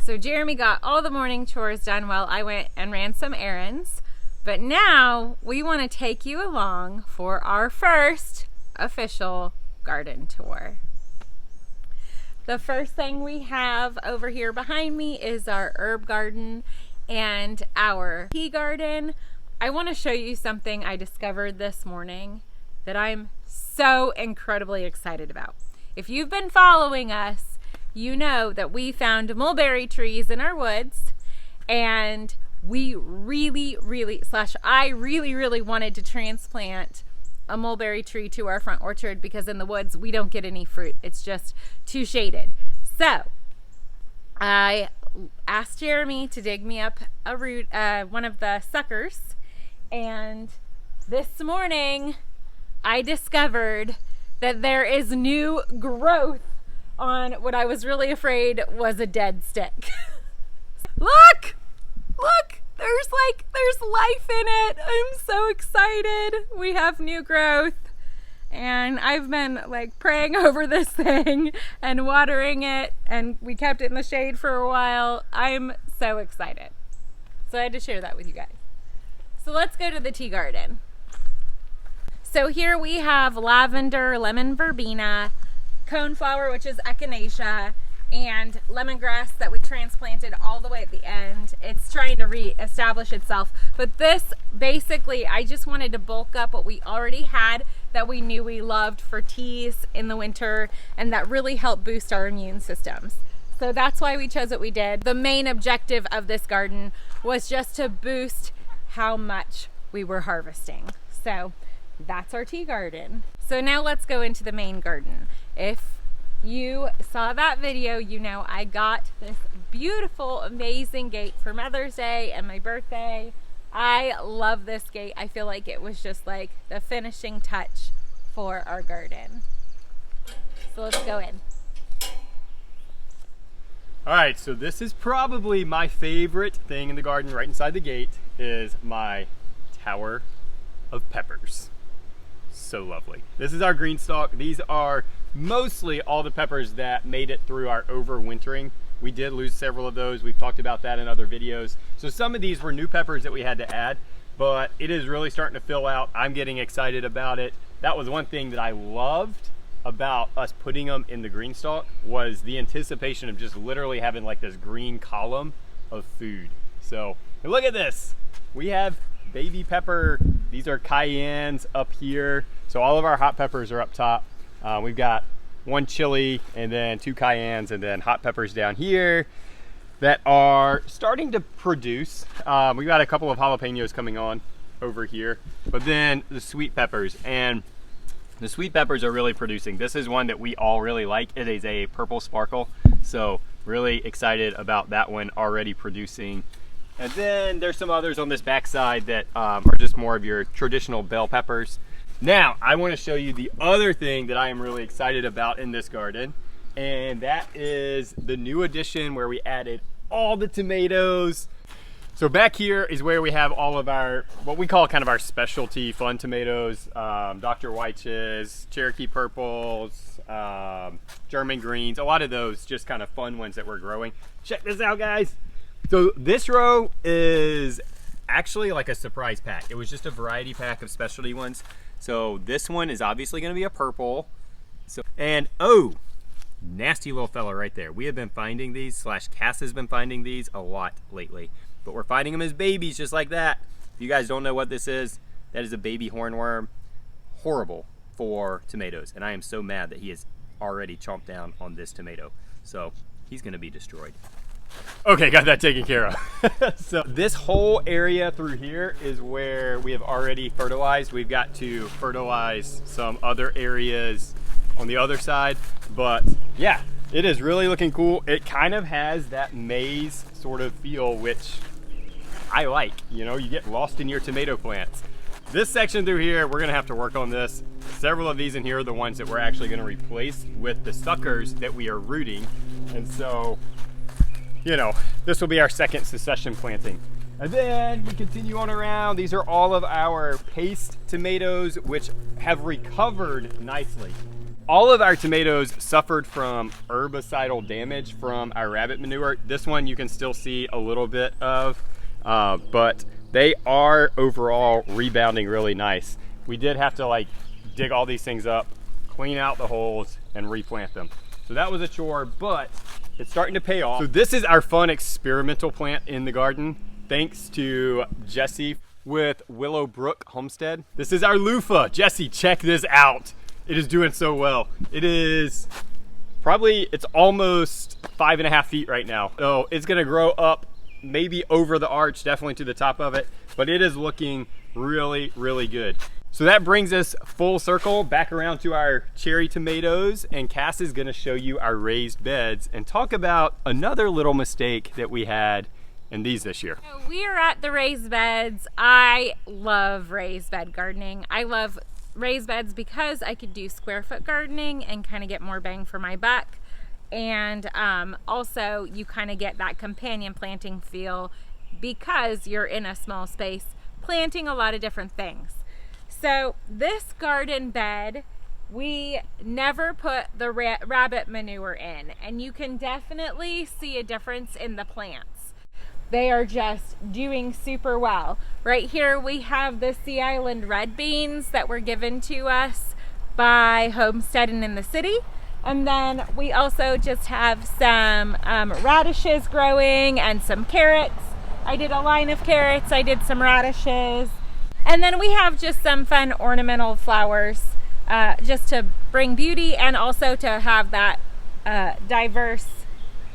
So Jeremy got all the morning chores done while I went and ran some errands. But now we want to take you along for our first official garden tour. The first thing we have over here behind me is our herb garden and our tea garden. I want to show you something I discovered this morning that I'm so incredibly excited about. If you've been following us, you know that we found mulberry trees in our woods, and I really wanted to transplant a mulberry tree to our front orchard because in the woods we don't get any fruit. It's just too shaded. So I asked Jeremy to dig me up a root, one of the suckers, and this morning I discovered that there is new growth on what I was really afraid was a dead stick. Look! Look! There's life in it. I'm so excited. We have new growth. And I've been like praying over this thing and watering it, and we kept it in the shade for a while. I'm so excited. So I had to share that with you guys. So let's go to the tea garden. So here we have lavender, lemon verbena, coneflower, which is echinacea, and lemongrass that we transplanted all the way at the end. It's trying to re-establish itself. But this, basically, I just wanted to bulk up what we already had that we knew we loved for teas in the winter, and that really helped boost our immune systems. So that's why we chose what we did. The main objective of this garden was just to boost how much we were harvesting. So that's our tea garden. So now let's go into the main garden. If you saw that video, you know I got this beautiful, amazing gate for Mother's Day and my birthday. I love this gate. I feel like it was just like the finishing touch for our garden. So let's go in. All right, so this is probably my favorite thing in the garden right inside the gate is my tower of peppers. So lovely. This is our green stalk. These are mostly all the peppers that made it through our overwintering. We did lose several of those. We've talked about that in other videos. So some of these were new peppers that we had to add, but it is really starting to fill out. I'm getting excited about it. That was one thing that I loved about us putting them in the green stalk was the anticipation of just literally having like this green column of food. So look at this. We have baby pepper. These are cayennes up here. So all of our hot peppers are up top. We've got one chili and then 2 cayennes and then hot peppers down here that are starting to produce. We've got a couple of jalapenos coming on over here, but then the sweet peppers, and the sweet peppers are really producing. This is one that we all really like. It is a purple sparkle, so really excited about that one already producing. And then there's some others on this back side that are just more of your traditional bell peppers. Now, I want to show you the other thing that I am really excited about in this garden, and that is the new addition where we added all the tomatoes. So back here is where we have all of our, what we call kind of our specialty fun tomatoes, Dr. Weich's, Cherokee Purples, German Greens, a lot of those just kind of fun ones that we're growing. Check this out, guys. So this row is actually like a surprise pack. It was just a variety pack of specialty ones. So this one is obviously going to be a purple. So, and oh, nasty little fella right there. We have been finding these, Cass has been finding these a lot lately, but we're finding them as babies just like that. If you guys don't know what this is, that is a baby hornworm. Horrible for tomatoes, and I am so mad that he has already chomped down on this tomato. So he's going to be destroyed. Okay, got that taken care of. So this whole area through here is where we have already fertilized. We've got to fertilize some other areas on the other side, but yeah, it is really looking cool. It kind of has that maze sort of feel, which I like. You know, you get lost in your tomato plants. This section through here, we're gonna have to work on this. Several of these in here are the ones that we're actually gonna replace with the suckers that we are rooting. And so, you know, this will be our second succession planting. And then we continue on around. These are all of our paste tomatoes, which have recovered nicely. All of our tomatoes suffered from herbicidal damage from our rabbit manure. This one you can still see a little bit of, but they are overall rebounding really nice. We did have to like dig all these things up, clean out the holes, and replant them. So that was a chore, but it's starting to pay off. So this is our fun experimental plant in the garden, thanks to Jesse with Willowbrook Homestead. This is our loofah. Jesse, check this out. It is doing so well. It is probably, it's almost 5.5 feet right now. So it's gonna grow up maybe over the arch, definitely to the top of it, but it is looking really, really good. So that brings us full circle back around to our cherry tomatoes, and Cass is gonna show you our raised beds and talk about another little mistake that we had in these this year. So we are at the raised beds. I love raised bed gardening. I love raised beds because I could do square foot gardening and kind of get more bang for my buck. And also you kind of get that companion planting feel because you're in a small space planting a lot of different things. So this garden bed, we never put the rabbit manure in, and you can definitely see a difference in the plants. They are just doing super well. Right here we have the Sea Island red beans that were given to us by Homestead and in the City. And then we also just have some radishes growing and some carrots. I did a line of carrots, I did some radishes. And then we have just some fun ornamental flowers just to bring beauty and also to have that diverse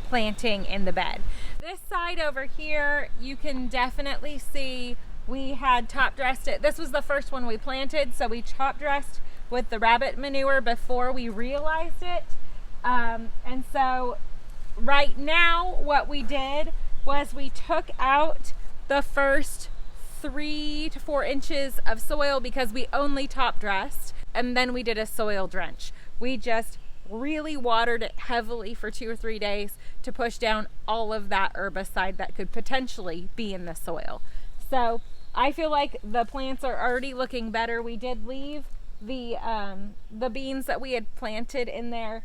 planting in the bed. This side over here, you can definitely see we had top dressed it. This was the first one we planted, so we top dressed with the rabbit manure before we realized it. And so right now what we did was we took out the first 3 to 4 inches of soil because we only top dressed, and then we did a soil drench. We just really watered it heavily for 2 or 3 days to push down all of that herbicide that could potentially be in the soil. So I feel like the plants are already looking better. We did leave the beans that we had planted in there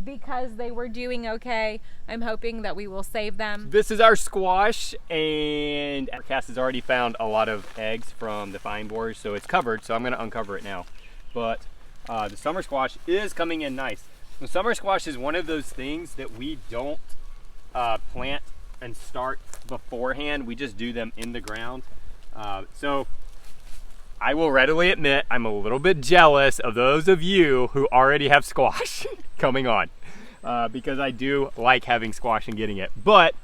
because they were doing okay. I'm hoping that we will save them. This is our squash, and Cass has already found a lot of eggs from the fine borers, so it's covered, so I'm gonna uncover it now. But the summer squash is coming in nice. The summer squash is one of those things that we don't plant and start beforehand. We just do them in the ground. So I will readily admit I'm a little bit jealous of those of you who already have squash coming on because I do like having squash and getting it. But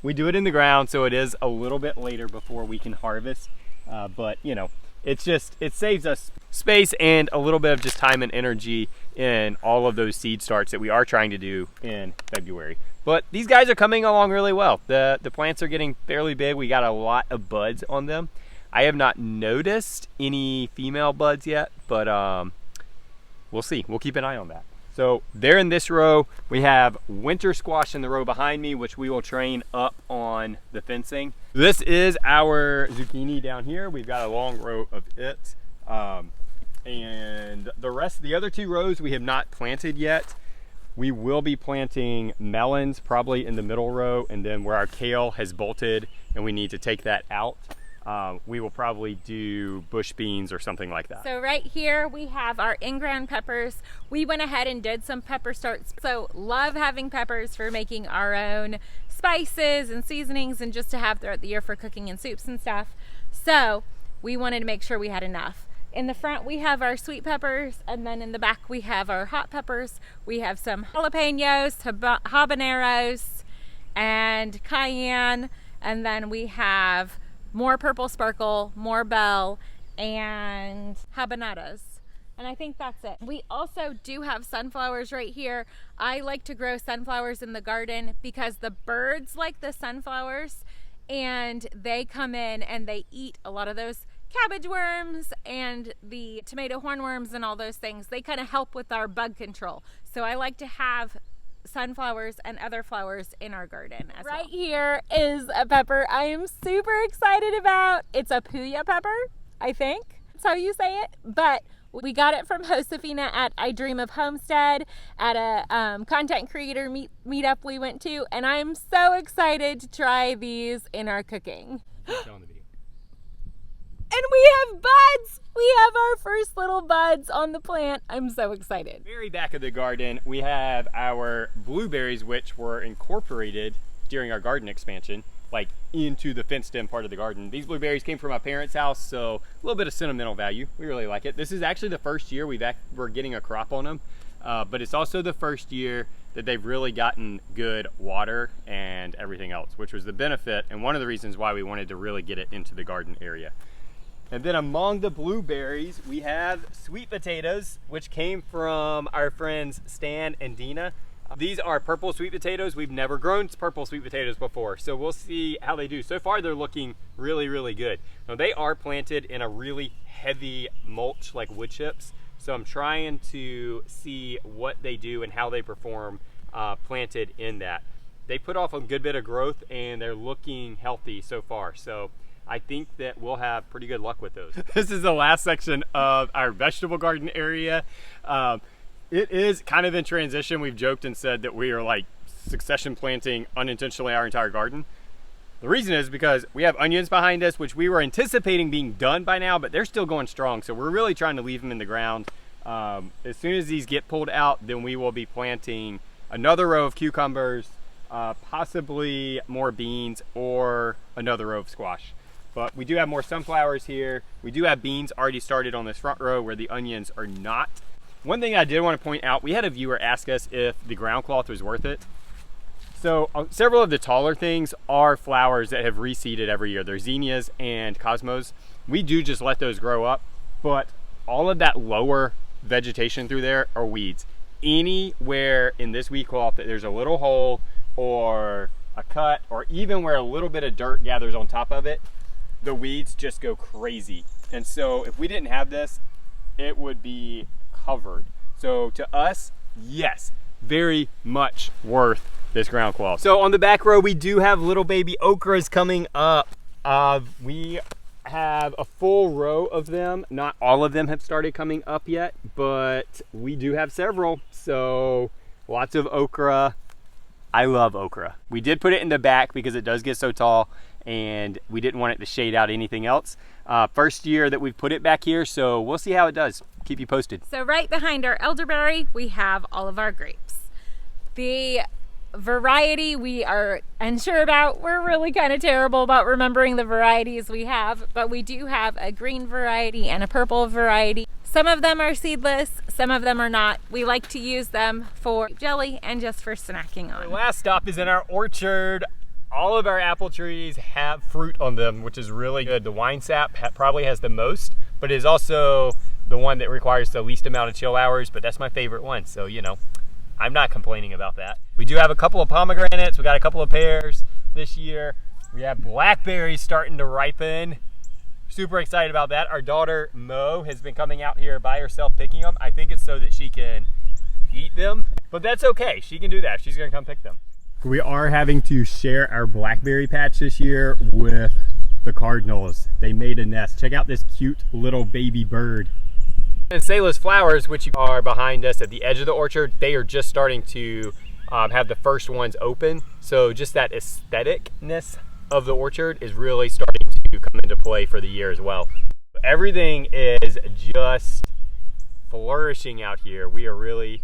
we do it in the ground, so it is a little bit later before we can harvest. But you know, it saves us space and a little bit of just time and energy in all of those seed starts that we are trying to do in February. But these guys are coming along really well. The plants are getting fairly big. We got a lot of buds on them. I have not noticed any female buds yet, but we'll see. We'll keep an eye on that. So there in this row, we have winter squash in the row behind me, which we will train up on the fencing. This is our zucchini down here. We've got a long row of it. And the other 2 rows we have not planted yet. We will be planting melons probably in the middle row, and then where our kale has bolted and we need to take that out, we will probably do bush beans or something like that. So right here we have our in-ground peppers. We went ahead and did some pepper starts. So love having peppers for making our own spices and seasonings and just to have throughout the year for cooking and soups and stuff. So we wanted to make sure we had enough. In the front we have our sweet peppers, and then in the back we have our hot peppers. We have some jalapenos, habaneros, and cayenne, and then we have more purple sparkle, more bell, and habaneros. And I think that's it. We also do have sunflowers right here. I like to grow sunflowers in the garden because the birds like the sunflowers, and they come in and they eat a lot of those cabbage worms and the tomato hornworms and all those things. They kind of help with our bug control. So I like to have sunflowers and other flowers in our garden as well. Right here is a pepper I am super excited about. It's a puya pepper, I think that's how you say it, but we got it from Josefina at I Dream of Homestead at a content creator meetup we went to, and I'm so excited to try these in our cooking. And we have buds! We have our first little buds on the plant. I'm so excited. Very back of the garden, we have our blueberries, which were incorporated during our garden expansion, like into the fenced-in part of the garden. These blueberries came from my parents' house, so a little bit of sentimental value. We really like it. This is actually the first year we're getting a crop on them, but it's also the first year that they've really gotten good water and everything else, which was the benefit and one of the reasons why we wanted to really get it into the garden area. And then among the blueberries, we have sweet potatoes, which came from our friends Stan and Dina. These are purple sweet potatoes. We've never grown purple sweet potatoes before, so we'll see how they do. So far, they're looking really, really good. Now, they are planted in a really heavy mulch, like wood chips, so I'm trying to see what they do and how they perform planted in that. They put off a good bit of growth, and they're looking healthy so far. So I think that we'll have pretty good luck with those. This is the last section of our vegetable garden area. It is kind of in transition. We've joked and said that we are like succession planting unintentionally our entire garden. The reason is because we have onions behind us, which we were anticipating being done by now, but they're still going strong. So we're really trying to leave them in the ground. As soon as these get pulled out, then we will be planting another row of cucumbers, possibly more beans, or another row of squash. But we do have more sunflowers here. We do have beans already started on this front row where the onions are not. One thing I did want to point out, we had a viewer ask us if the ground cloth was worth it. So several of the taller things are flowers that have reseeded every year. They're zinnias and cosmos. We do just let those grow up, but all of that lower vegetation through there are weeds. Anywhere in this weed cloth that there's a little hole or a cut, or even where a little bit of dirt gathers on top of it, the weeds just go crazy. And so if we didn't have this, it would be covered. So to us, yes, very much worth this ground cloth. So on the back row, we do have little baby okras coming up. We have a full row of them. Not all of them have started coming up yet, but we do have several. So lots of okra. I love okra. We did put it in the back because it does get so tall, and we didn't want it to shade out anything else. First year that we've put it back here, so we'll see how it does. Keep you posted. So right behind our elderberry, we have all of our grapes. The variety we are unsure about. We're really kind of terrible about remembering the varieties we have, but we do have a green variety and a purple variety. Some of them are seedless, some of them are not. We like to use them for jelly and just for snacking on. Our last stop is in our orchard. All of our apple trees have fruit on them, which is really good. The wine sap probably has the most, but it is also the one that requires the least amount of chill hours, but that's my favorite one, so you know, I'm not complaining about that. We do have a couple of pomegranates. We got a couple of pears this year. We have blackberries starting to ripen. Super excited about that. Our daughter Mo has been coming out here by herself picking them. I think it's so that she can eat them, but that's okay. She can do that. She's gonna come pick them. We are having to share our blackberry patch this year with the cardinals. They made a nest. Check out this cute little baby bird. And Salus flowers, which are behind us at the edge of the orchard, they are just starting to have the first ones open. So just that aestheticness of the orchard is really starting to come into play for the year as well. Everything is just flourishing out here. We are really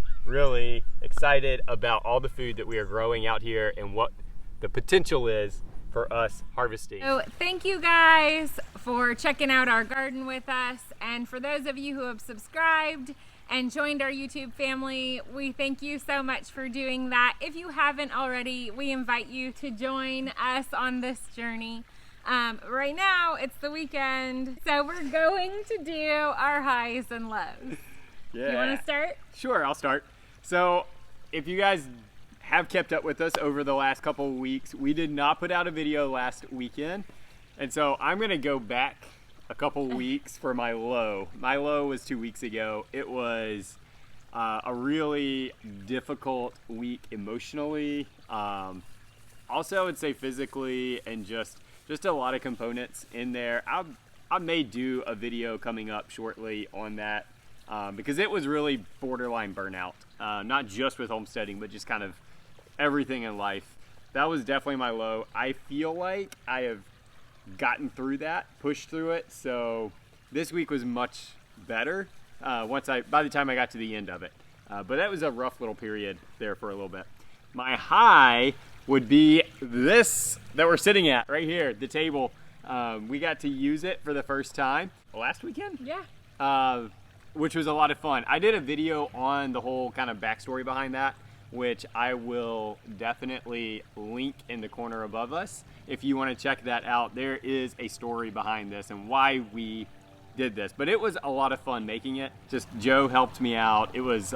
excited about all the food that we are growing out here and what the potential is for us harvesting. So thank you guys for checking out our garden with us, and for those of you who have subscribed and joined our YouTube family, we thank you so much for doing that. If you haven't already, we invite you to join us on this journey. Right now it's the weekend, so we're going to do our highs and lows. Yeah. You want to start? Sure, I'll start. So if you guys have kept up with us over the last couple of weeks, we did not put out a video last weekend, and so I'm gonna go back a couple weeks for my low. My low was 2 weeks ago. It was A really difficult week emotionally. Also, I would say physically, and just a lot of components in there. I may do a video coming up shortly on that because it was really borderline burnout, not just with homesteading, but just kind of everything in life. That was definitely my low. I feel like I have gotten through that, pushed through it. So this week was much better by the time I got to the end of it. But that was a rough little period there for a little bit. My high would be this that we're sitting at right here, the table. We got to use it for the first time last weekend. Yeah. Which was a lot of fun. I did a video on the whole kind of backstory behind that, which I will definitely link in the corner above us. If you want to check that out, there is a story behind this and why we did this. But it was a lot of fun making it. Just Joe helped me out. It was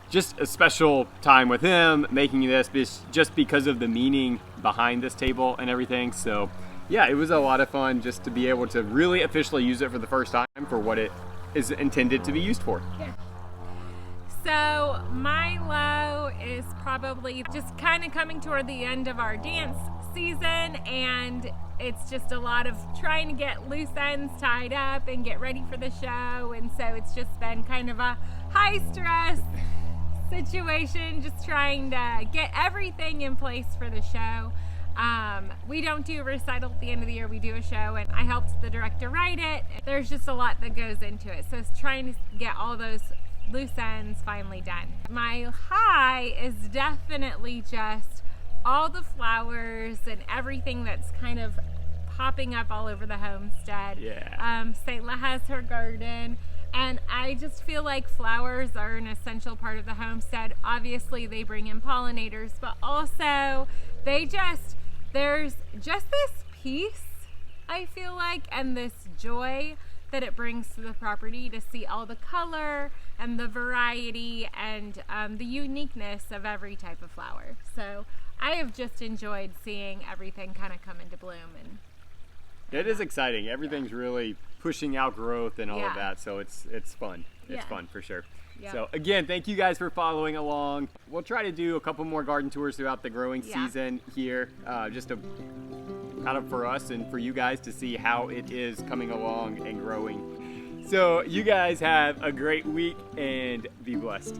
just a special time with him making this just because of the meaning behind this table and everything. So yeah, it was a lot of fun just to be able to really officially use it for the first time for what it is intended to be used for. Yeah. So my low is probably just kind of coming toward the end of our dance season, and it's just a lot of trying to get loose ends tied up and get ready for the show. And so it's just been kind of a high stress situation, just trying to get everything in place for the show. We don't do a recital at the end of the year, we do a show, and I helped the director write it. There's just a lot that goes into it, so it's trying to get all those loose ends finally done. My high is definitely just all the flowers and everything that's kind of popping up all over the homestead. Yeah. Selah has her garden, and I just feel like flowers are an essential part of the homestead. Obviously they bring in pollinators, but also there's just this peace, I feel like, and this joy that it brings to the property to see all the color and the variety and the uniqueness of every type of flower. So I have just enjoyed seeing everything kind of come into bloom. And it is exciting. Everything's really pushing out growth and all of that, so it's fun. It's fun for sure. Yeah. So again, thank you guys for following along. We'll try to do a couple more garden tours throughout the growing season here, just to kind of for us and for you guys to see how it is coming along and growing. So you guys have a great week and be blessed.